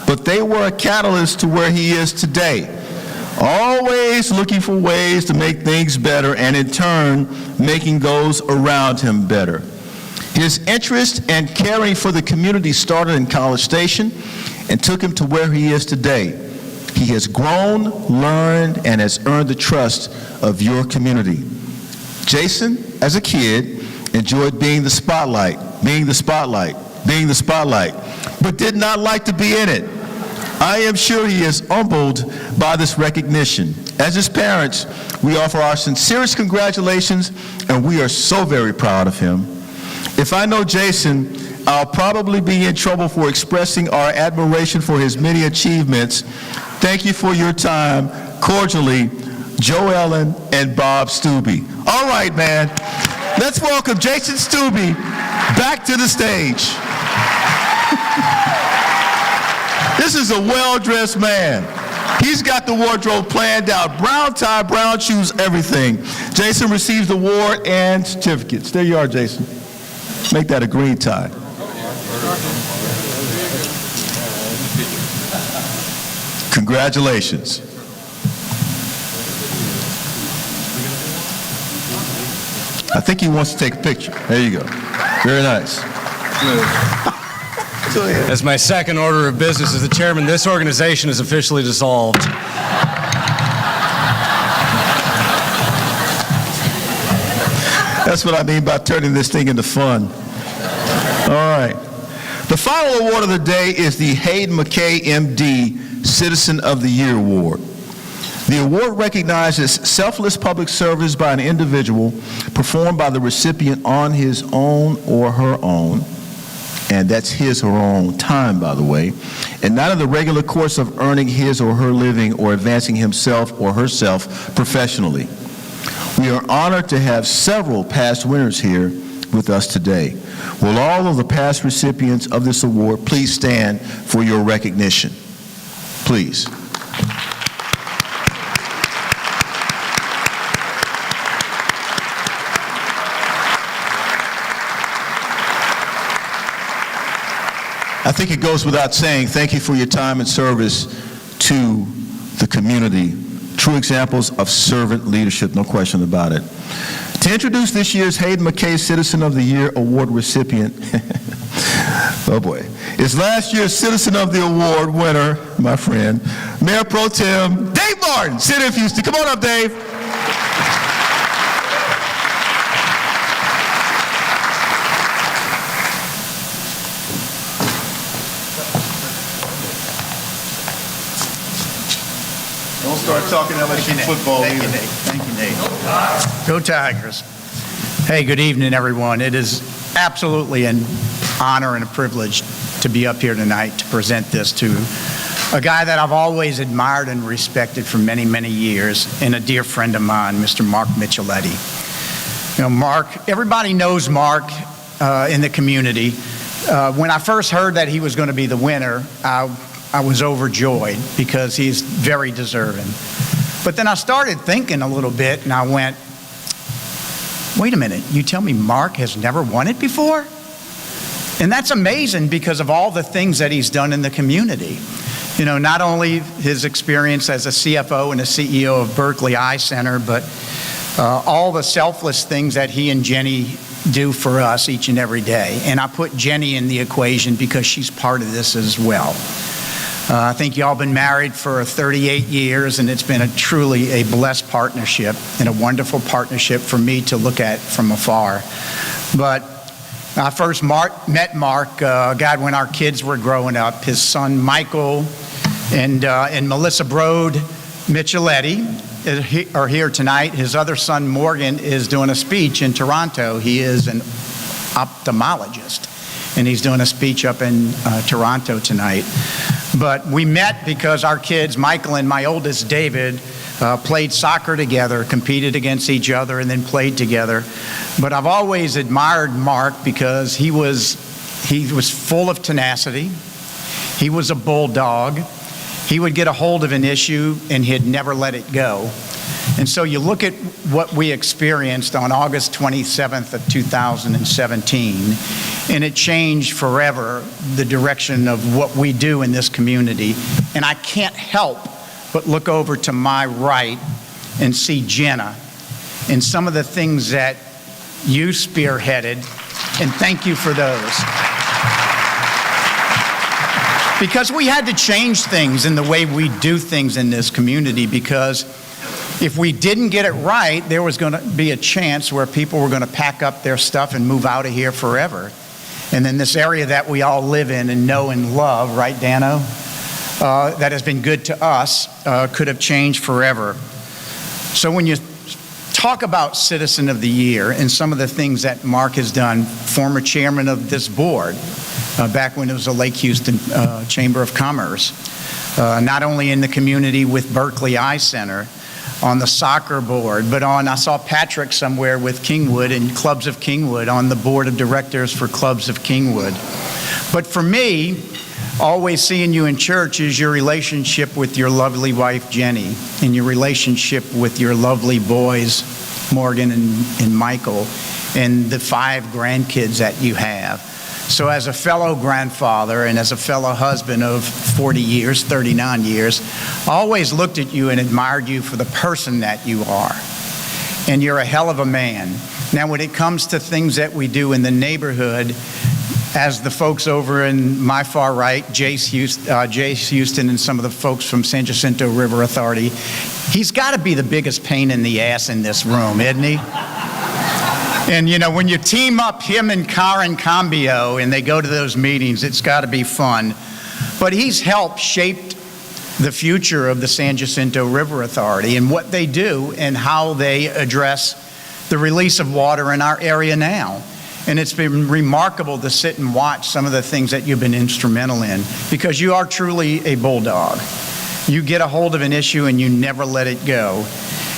but they were a catalyst to where he is today. Always looking for ways to make things better and in turn, making those around him better. His interest and caring for the community started in College Station and took him to where he is today. He has grown, learned, and has earned the trust of your community. Jason, as a kid, enjoyed being the spotlight, but did not like to be in it. I am sure he is humbled by this recognition. As his parents, we offer our sincerest congratulations, and we are so very proud of him. If I know Jason, I'll probably be in trouble for expressing our admiration for his many achievements. Thank you for your time. Cordially, Joe Ellen and Bob Stubbe. All right, man. Let's welcome Jason Stubbe back to the stage. This is a well-dressed man. He's got the wardrobe planned out. Brown tie, brown shoes, everything. Jason receives the award and certificates. There you are, Jason. Make that a green tie. Congratulations. I think he wants to take a picture. There you go. Very nice. As my second order of business as the chairman, this organization is officially dissolved. That's what I mean by turning this thing into fun. All right. The final award of the day is the Hayden McKay, MD, Citizen of the Year Award. The award recognizes selfless public service by an individual performed by the recipient on his own or her own, and that's his or her own time, by the way, and not in the regular course of earning his or her living or advancing himself or herself professionally. We are honored to have several past winners here with us today. Will all of the past recipients of this award please stand for your recognition? Please. I think it goes without saying, thank you for your time and service to the community. True examples of servant leadership, no question about it. To introduce this year's Hayden McKay Citizen of the Year Award recipient, oh boy, is last year's Citizen of the Award winner, my friend, Mayor Pro Tem Dave Martin, City of Houston. Come on up, Dave. Don't start talking LSU football either. Thank you, Nate. Go Tigers. Hey, good evening, everyone. It is absolutely an honor and a privilege to be up here tonight to present this to a guy that I've always admired and respected for many, many years, and a dear friend of mine, Mr. Mark Micheletti. You know, Mark, everybody knows Mark in the community. When I first heard that he was going to be the winner, I was overjoyed because he's very deserving. But then I started thinking a little bit, and I went, wait a minute, you tell me Mark has never won it before? And that's amazing because of all the things that he's done in the community. You know, not only his experience as a CFO and a CEO of Berkeley Eye Center, but all the selfless things that he and Jenny do for us each and every day. And I put Jenny in the equation because she's part of this as well. I think y'all been married for 38 years, and it's been truly a blessed partnership and a wonderful partnership for me to look at from afar. But I first met Mark, God, when our kids were growing up. His son Michael and Melissa Brode Micheletti are here tonight. His other son Morgan is doing a speech in Toronto. He is an ophthalmologist, and he's doing a speech up in Toronto tonight. But we met because our kids, Michael and my oldest, David, played soccer together, competed against each other, and then played together. But I've always admired Mark because he was full of tenacity. He was a bulldog. He would get a hold of an issue, and he'd never let it go. And so you look at what we experienced on August 27th of 2017, and it changed forever the direction of what we do in this community. And I can't help but look over to my right and see Jenna and some of the things that you spearheaded, and thank you for those. Because we had to change things in the way we do things in this community, because if we didn't get it right, there was going to be a chance where people were going to pack up their stuff and move out of here forever. And then this area that we all live in and know and love, right, Dano, that has been good to us, could have changed forever. So when you talk about Citizen of the Year and some of the things that Mark has done, former chairman of this board, back when it was the Lake Houston Chamber of Commerce, not only in the community with Berkeley Eye Center, on the soccer board, but I saw Patrick somewhere with Kingwood and Clubs of Kingwood on the board of directors for Clubs of Kingwood. But for me, always seeing you in church is your relationship with your lovely wife, Jenny, and your relationship with your lovely boys, Morgan and Michael, and the 5 grandkids that you have. So as a fellow grandfather and as a fellow husband of 40 years, 39 years, I always looked at you and admired you for the person that you are. And you're a hell of a man. Now, when it comes to things that we do in the neighborhood, as the folks over in my far right, Jace Houston and some of the folks from San Jacinto River Authority, he's got to be the biggest pain in the ass in this room, isn't he? And, you know, when you team up him and Karen Cambio and they go to those meetings, it's got to be fun. But he's helped shape the future of the San Jacinto River Authority and what they do and how they address the release of water in our area now. And it's been remarkable to sit and watch some of the things that you've been instrumental in, because you are truly a bulldog. You get a hold of an issue and you never let it go.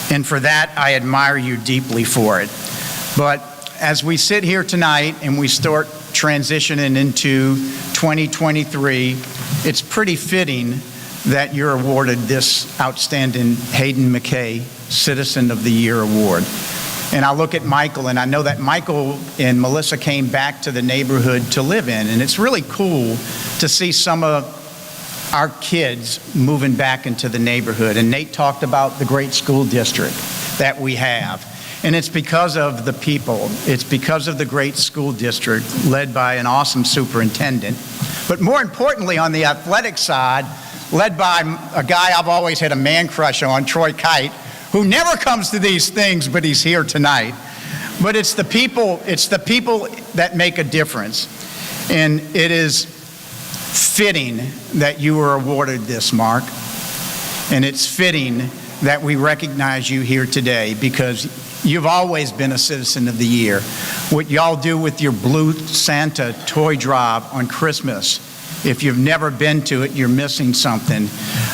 And for that, I admire you deeply for it. But as we sit here tonight and we start transitioning into 2023, it's pretty fitting that you're awarded this outstanding Hayden McKay Citizen of the Year Award. And I look at Michael, and I know that Michael and Melissa came back to the neighborhood to live in, and it's really cool to see some of our kids moving back into the neighborhood. And Nate talked about the great school district that we have. And it's because of the people. It's because of the great school district led by an awesome superintendent. But more importantly, on the athletic side, led by a guy I've always had a man crush on, Troy Kite, who never comes to these things, but he's here tonight. But it's the people that make a difference. And it is fitting that you were awarded this, Mark. And it's fitting that we recognize you here today, because you've always been a Citizen of the Year. What y'all do with your Blue Santa toy drive on Christmas, if you've never been to it, you're missing something.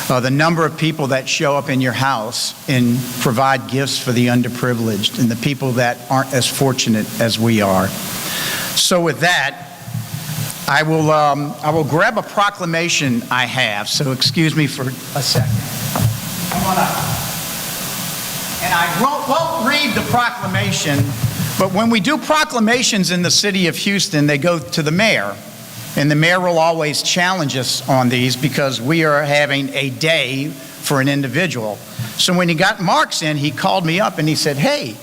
The number of people that show up in your house and provide gifts for the underprivileged and the people that aren't as fortunate as we are. So with that, I will grab a proclamation I have. So excuse me for a second. Come on up. And I won't read the proclamation, but when we do proclamations in the city of Houston, they go to the mayor. And the mayor will always challenge us on these because we are having a day for an individual. So when he got Mark's in, he called me up and he said, "Hey,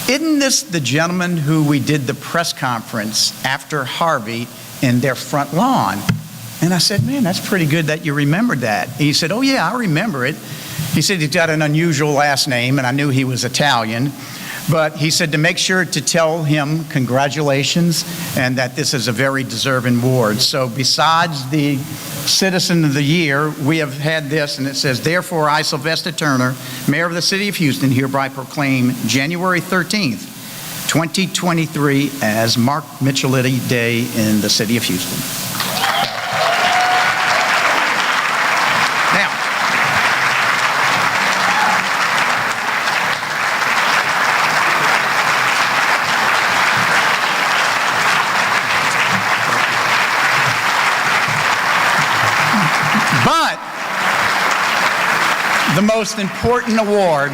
isn't this the gentleman who we did the press conference after Harvey in their front lawn?" And I said, "Man, that's pretty good that you remembered that." He said, "Oh yeah, I remember it." He said he's got an unusual last name, and I knew he was Italian. But he said to make sure to tell him congratulations and that this is a very deserving award. So besides the Citizen of the Year, we have had this, and it says, "Therefore, I, Sylvester Turner, Mayor of the City of Houston, hereby proclaim January 13th, 2023 as Mark Micheletti Day in the City of Houston." The most important award,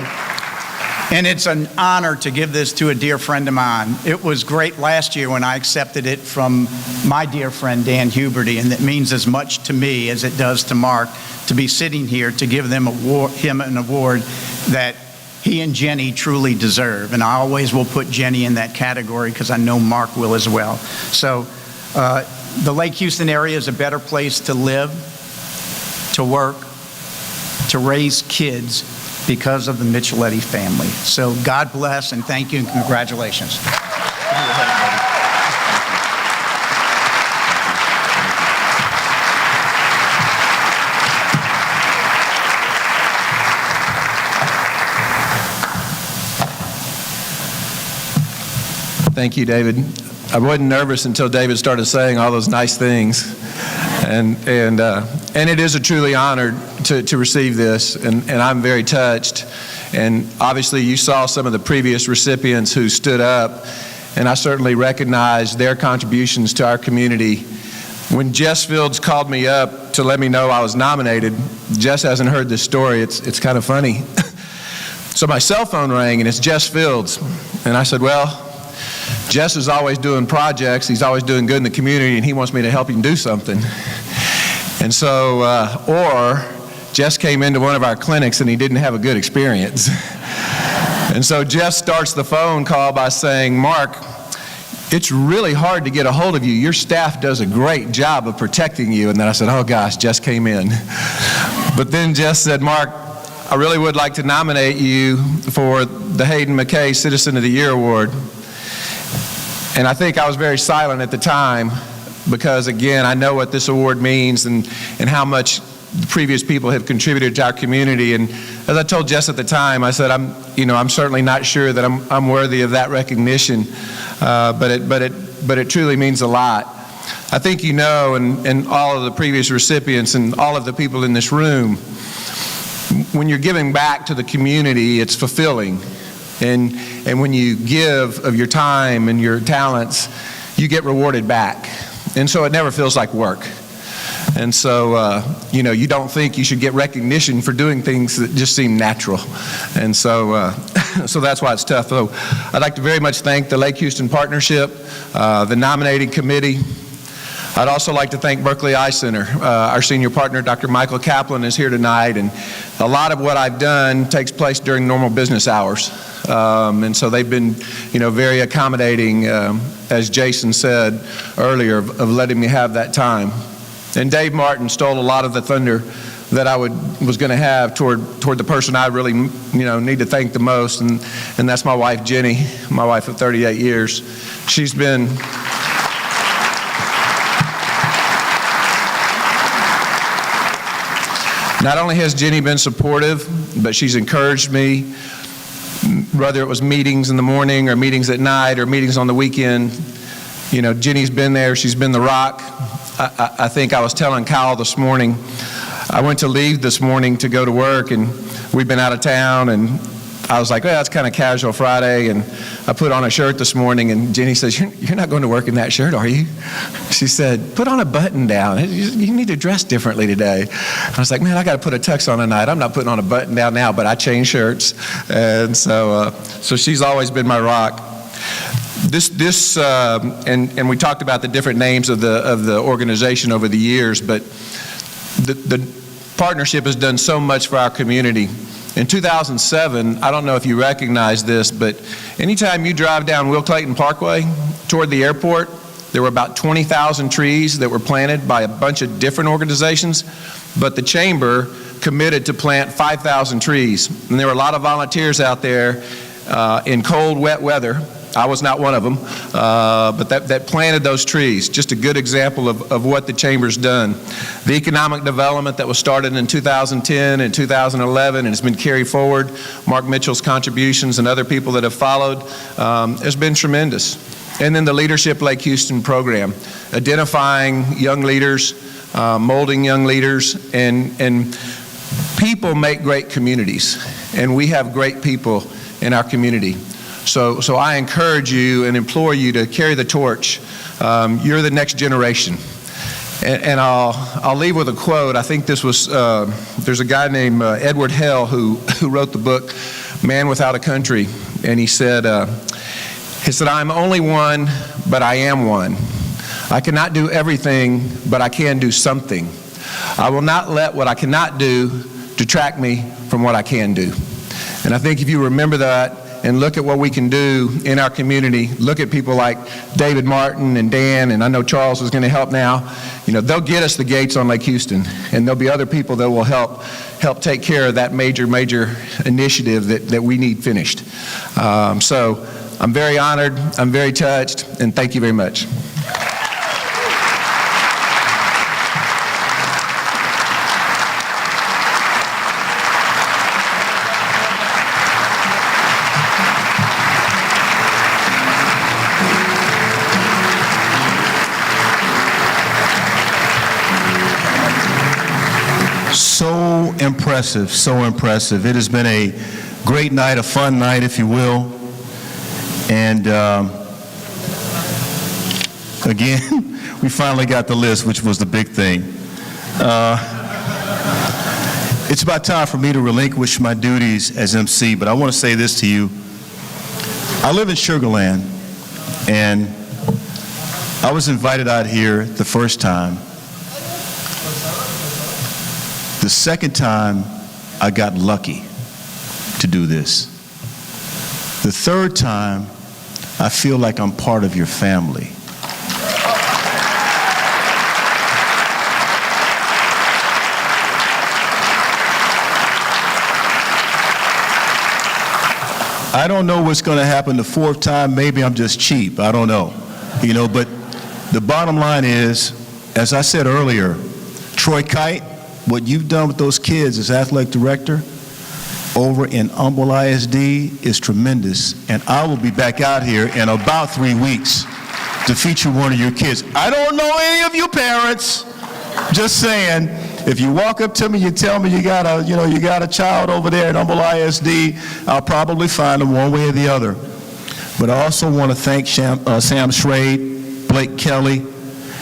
and it's an honor to give this to a dear friend of mine. It was great last year when I accepted it from my dear friend Dan Huberty, and it means as much to me as it does to Mark to be sitting here to give him an award that he and Jenny truly deserve. And I always will put Jenny in that category because I know Mark will as well. So the Lake Houston area is a better place to live, to work, to raise kids because of the Micheletti family. So God bless and thank you and congratulations. Thank you, David. I wasn't nervous until David started saying all those nice things. And it is a truly honor to receive this, and I'm very touched. And obviously you saw some of the previous recipients who stood up, and I certainly recognize their contributions to our community. When Jess Fields called me up to let me know I was nominated, Jess hasn't heard this story. It's kind of funny. So my cell phone rang, and it's Jess Fields. And I said, "Well, Jess is always doing projects. He's always doing good in the community, and he wants me to help him do something." And so, or Jess came into one of our clinics and he didn't have a good experience. And so Jeff starts the phone call by saying, Mark, it's really hard to get a hold of you. Your staff does a great job of protecting you. And then I said, oh gosh, Jess came in. But then Jess said, Mark, I really would like to nominate you for the Hayden McKay Citizen of the Year Award. And I think I was very silent at the time because, again, I know what this award means and how much the previous people have contributed to our community. And as I told Jess at the time, I said, I'm certainly not sure that I'm worthy of that recognition, but it truly means a lot. I think you know, and all of the previous recipients and all of the people in this room, when you're giving back to the community, it's fulfilling. And when you give of your time and your talents, you get rewarded back. And so it never feels like work. And so, you don't think you should get recognition for doing things that just seem natural. And so, so that's why it's tough. So I'd like to very much thank the Lake Houston Partnership, the nominating committee. I'd also like to thank Berkeley Eye Center. Our senior partner, Dr. Michael Kaplan, is here tonight, and a lot of what I've done takes place during normal business hours. And so they've been, very accommodating, as Jason said earlier, of letting me have that time. And Dave Martin stole a lot of the thunder that I was going to have toward the person I really, need to thank the most, and that's my wife, Jenny, my wife of 38 years. She's been... Not only has Jenny been supportive, but she's encouraged me, whether it was meetings in the morning or meetings at night or meetings on the weekend. Jenny's been there. She's been the rock. I think I was telling Kyle this morning, I went to leave this morning to go to work, and we've been out of town, and I was like, well, it's kind of casual Friday, and I put on a shirt this morning, and Jenny says, you're not going to work in that shirt, are you? She said, put on a button down. You need to dress differently today. I was like, man, I got to put a tux on tonight. I'm not putting on a button down now, but I change shirts. And so she's always been my rock. And we talked about the different names of the organization over the years, but the partnership has done so much for our community. In 2007, I don't know if you recognize this, but anytime you drive down Will Clayton Parkway toward the airport, there were about 20,000 trees that were planted by a bunch of different organizations, but the chamber committed to plant 5,000 trees. And there were a lot of volunteers out there in cold, wet weather. I was not one of them, but that planted those trees. Just a good example of what the Chamber's done. The economic development that was started in 2010 and 2011 and has been carried forward, Mark Mitchell's contributions and other people that have followed, has been tremendous. And then the Leadership Lake Houston program, identifying young leaders, molding young leaders, and people make great communities, and we have great people in our community. So I encourage you and implore you to carry the torch. You're the next generation. And I'll leave with a quote. I think this was, there's a guy named Edward Hell who wrote the book, Man Without a Country. And he said, I'm only one, but I am one. I cannot do everything, but I can do something. I will not let what I cannot do detract me from what I can do. And I think if you remember that, and look at what we can do in our community. Look at people like David Martin and Dan, and I know Charles is going to help now. They'll get us the gates on Lake Houston, and there'll be other people that will help take care of that major initiative that we need finished. So I'm very honored, I'm very touched, and thank you very much. So impressive, so impressive. It has been a great night, a fun night, if you will. And again, we finally got the list, which was the big thing. It's about time for me to relinquish my duties as MC, but I want to say this to you. I live in Sugar Land, and I was invited out here the first time. The second time, I got lucky to do this. The third time, I feel like I'm part of your family. I don't know what's going to happen the fourth time. Maybe I'm just cheap. I don't know. But the bottom line is, as I said earlier, Troy Kite, what you've done with those kids as athletic director over in Humble ISD is tremendous. And I will be back out here in about 3 weeks to feature one of your kids. I don't know any of you parents. Just saying, if you walk up to me, you tell me you got a child over there at Humble ISD, I'll probably find them one way or the other. But I also want to thank Sam Schrade, Blake Kelly.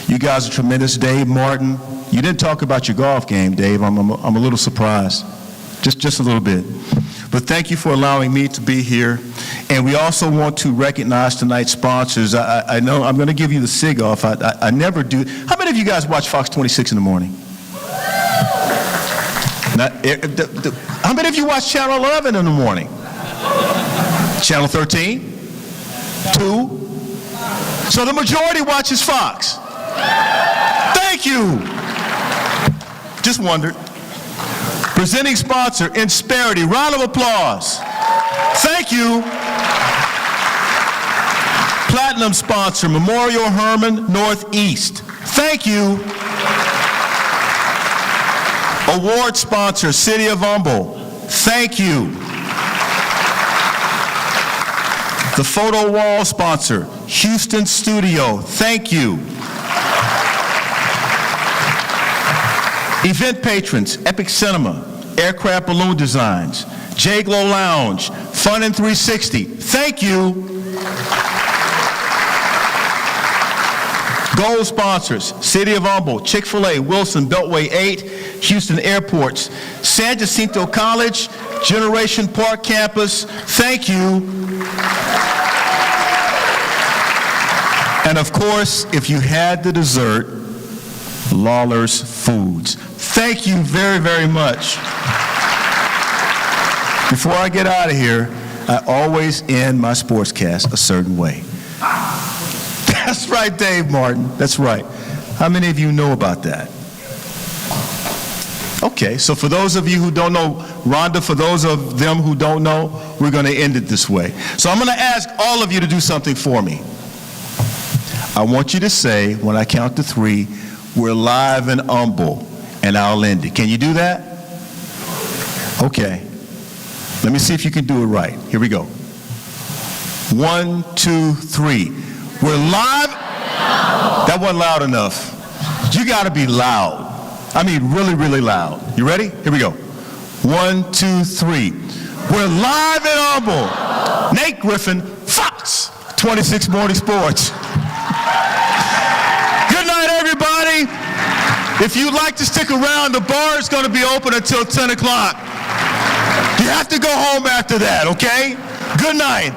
You guys are tremendous. Dave Martin. You didn't talk about your golf game, Dave. I'm a little surprised, just a little bit. But thank you for allowing me to be here. And we also want to recognize tonight's sponsors. I know I'm going to give you the SIG off. I never do. How many of you guys watch Fox 26 in the morning? How many of you watch Channel 11 in the morning? Channel 13? 2? So the majority watches Fox. Thank you. Just wondered. Presenting sponsor, Insperity. Round of applause. Thank you. Platinum sponsor, Memorial Hermann Northeast. Thank you. Award sponsor, City of Humble. Thank you. The photo wall sponsor, Houston Studio. Thank you. Event patrons, Epic Cinema, Aircraft Balloon Designs, J-Glow Lounge, Fun and 360. Thank you. Gold sponsors, City of Humble, Chick-fil-A, Wilson, Beltway 8, Houston Airports, San Jacinto College, Generation Park Campus. Thank you. And of course, if you had the dessert, Lawler's Foods. Thank you very, very much. Before I get out of here, I always end my sportscast a certain way. That's right, Dave Martin. That's right. How many of you know about that? Okay, so for those of you who don't know, Rhonda, for those of them who don't know, we're going to end it this way. So I'm going to ask all of you to do something for me. I want you to say, when I count to 3, we're live and humble, and I'll end it. Can you do that? Okay. Let me see if you can do it right. Here we go. 1, 2, 3. We're live. That wasn't loud enough. You got to be loud. I mean, really, really loud. You ready? Here we go. 1, 2, 3. We're live and humble. Nate Griffin, Fox 26 Morning Sports. Good night, everybody. If you'd like to stick around, the bar is going to be open until 10 o'clock. You have to go home after that, okay? Good night.